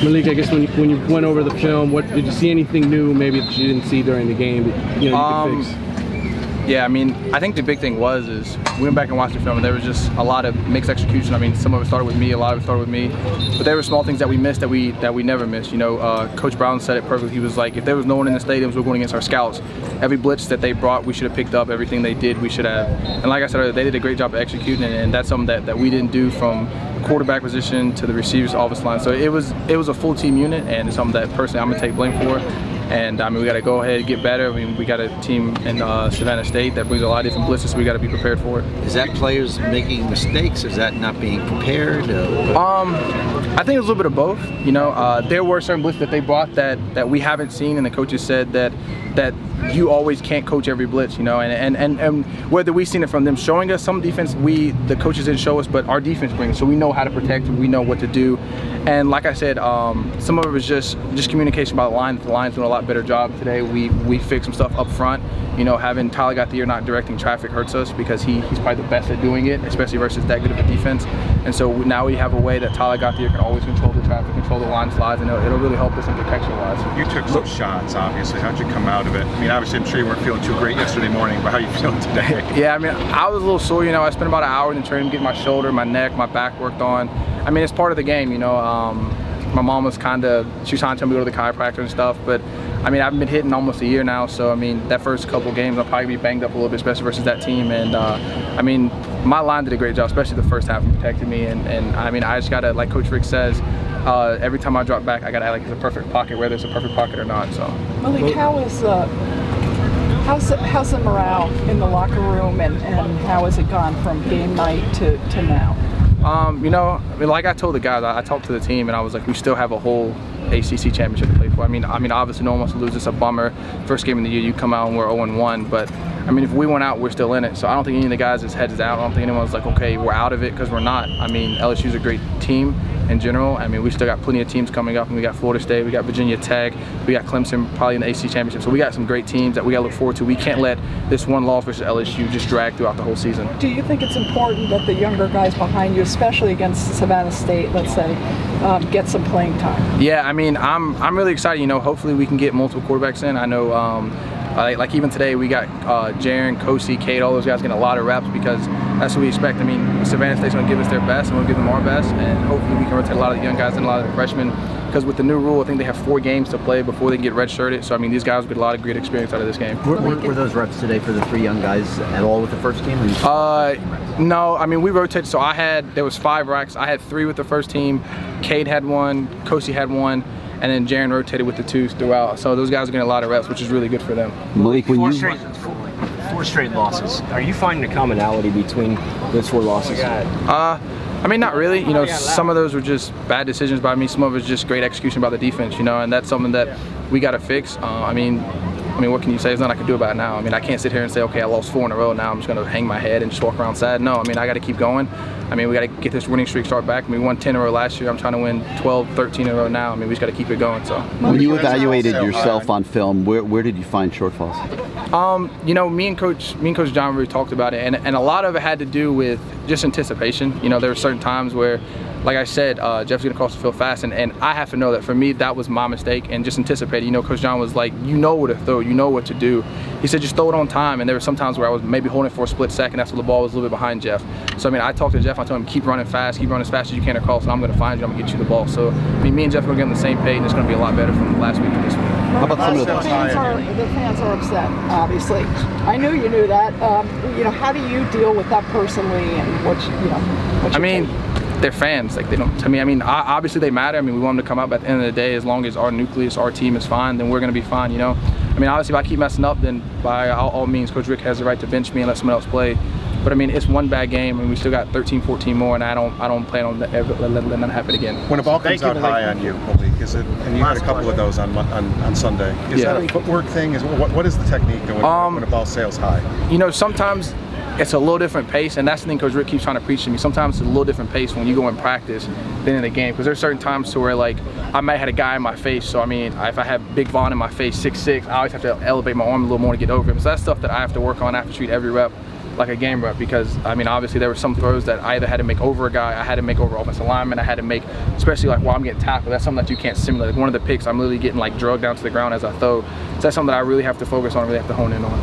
Malik, I guess when you went over the film, what did you see anything new maybe that you didn't see during the game that you could fix? Yeah, I mean, I think the big thing is we went back and watched the film, and there was just a lot of mixed execution. I mean, some of it started with me, a lot of it started with me, but there were small things that we missed that we never missed. You know, Coach Brown said it perfectly. He was like, if there was no one in the stadiums, we're going against our scouts. Every blitz that they brought, we should have picked up. Everything they did, we should have. And like I said earlier, they did a great job of executing, and that's something that we didn't do from the quarterback position to the receivers, offensive line. So it was a full team unit, and it's something that personally I'm gonna take blame for. And I mean, we got to go ahead and get better. I mean, we got a team in Savannah State that brings a lot of different blitzes, so we got to be prepared for it. Is that players making mistakes? Is that not being prepared? I think it was a little bit of both. You know, there were certain blitzes that they brought that we haven't seen, and the coaches said that you always can't coach every blitz, you know, and whether we've seen it from them showing us some defense, the coaches didn't show us, but our defense brings, so we know how to protect, we know what to do. And like I said, some of it was just communication by the line. The line's doing a lot better job today. We fixed some stuff up front. You know, having Tyler Gauthier not directing traffic hurts us because he's probably the best at doing it, especially versus that good of a defense. And so now we have a way that Tyler Gauthier can always control the traffic, control the line slides, and it'll really help us in protection-wise. You took some shots, obviously. How'd you come out of it? I mean, obviously, I'm sure you weren't feeling too great yesterday morning, but how are you feeling today? Yeah, I mean, I was a little sore. You know, I spent about an hour in the training getting my shoulder, my neck, my back worked on. I mean, it's part of the game, you know. My mom was she was trying to tell me to go to the chiropractor and stuff, but I mean, I've been hitting almost a year now, so I mean, that first couple games I'll probably be banged up a little bit, especially versus that team. And I mean, my line did a great job, especially the first half, protecting me. And I mean, I just gotta, like Coach Rick says, every time I drop back, I gotta act like it's a perfect pocket, whether it's a perfect pocket or not. So, Malik, how's the morale in the locker room, and how has it gone from game night to now? You know, I mean, like I told the guys, I talked to the team, and I was like, we still have a whole ACC championship to play for. I mean, obviously no one wants to lose. It's a bummer. First game of the year, you come out and we're 0-1, but I mean, if we went out, we're still in it. So I don't think any of the guys' heads is out. I don't think anyone's like, okay, we're out of it, because we're not. I mean, LSU's a great team in general. I mean, we still got plenty of teams coming up, and we got Florida State, we got Virginia Tech, we got Clemson probably in the ACC championship. So we got some great teams that we got to look forward to. We can't let this one loss versus LSU just drag throughout the whole season. Do you think it's important that the younger guys behind you, especially against Savannah State, let's say, get some playing time? Yeah, I mean, I'm really excited. You know, hopefully we can get multiple quarterbacks in. I know, like even today we got Jaren, Kosi, Cade, all those guys getting a lot of reps, because that's what we expect. I mean, Savannah State's going to give us their best, and we'll give them our best, and hopefully we can rotate a lot of the young guys and a lot of the freshmen, because with the new rule, I think they have 4 games to play before they can get redshirted. So I mean, these guys will get a lot of great experience out of this game. Were those reps today for the 3 young guys at all with the first team? No, I mean, we rotated. So there was 5 racks. I had 3 with the first team. Cade had 1, Kosi had 1, and then Jaren rotated with the 2s throughout. So those guys are getting a lot of reps, which is really good for them. Malik, Four straight losses. Are you finding a commonality between those 4 losses? I mean, not really. You know, some of those were just bad decisions by me. Some of it was just great execution by the defense, you know, and that's something that we got to fix. I mean, what can you say? There's nothing I can do about it now. I mean, I can't sit here and say, okay, I lost 4 in a row. Now I'm just going to hang my head and just walk around sad. No, I mean, I got to keep going. I mean, we got to get this winning streak start back. I mean, we won 10 in a row last year. I'm trying to win 12, 13 in a row now. I mean, we just got to keep it going. So, when you evaluated yourself on film, where did you find shortfalls? You know, me and Coach John really talked about it, and a lot of it had to do with just anticipation. You know, there were certain times where, like I said, Jeff's gonna cross the field fast, and I have to know that for me, that was my mistake, and just anticipate. You know, Coach John was like, you know where to throw, you know what to do. He said, just throw it on time, and there were some times where I was maybe holding it for a split second. That's when the ball was a little bit behind Jeff. So I mean, I talked to Jeff, I told him, keep running fast, keep running as fast as you can across, and I'm gonna find you, I'm gonna get you the ball. So I mean, me and Jeff are gonna get on the same page, and it's gonna be a lot better from last week to this week. How about some of the fans are upset, obviously. I knew you knew that. You know, how do you deal with that personally, and what's your take? They're fans. Like, they don't. To me, I mean, obviously they matter. I mean, we want them to come up. At the end of the day, as long as our nucleus, our team is fine, then we're gonna be fine. You know. I mean, obviously, if I keep messing up, then by all means, Coach Rick has the right to bench me and let someone else play. But I mean, it's one bad game, and we still got 13, 14 more, and I don't plan on letting that happen again. When a ball comes out high on you, Malik, and you had a couple of those on Sunday. Is that a footwork thing? What is the technique when a ball sails high? You know, sometimes it's a little different pace, and that's the thing Coach Rick keeps trying to preach to me. Sometimes it's a little different pace when you go in practice than in the game, because there's certain times to where, like, I might have had a guy in my face, so I mean, if I have Big Vaughn in my face, 6'6", I always have to elevate my arm a little more to get over him. So that's stuff that I have to work on. I have to treat every rep like a game rep, because I mean obviously there were some throws that I either had to make over a guy, I had to make over offensive lineman, I had to make, especially like while I'm getting tackled. That's something that you can't simulate. Like one of the picks, I'm literally getting like drugged down to the ground as I throw. So that's something that I really have to focus on, really have to hone in on.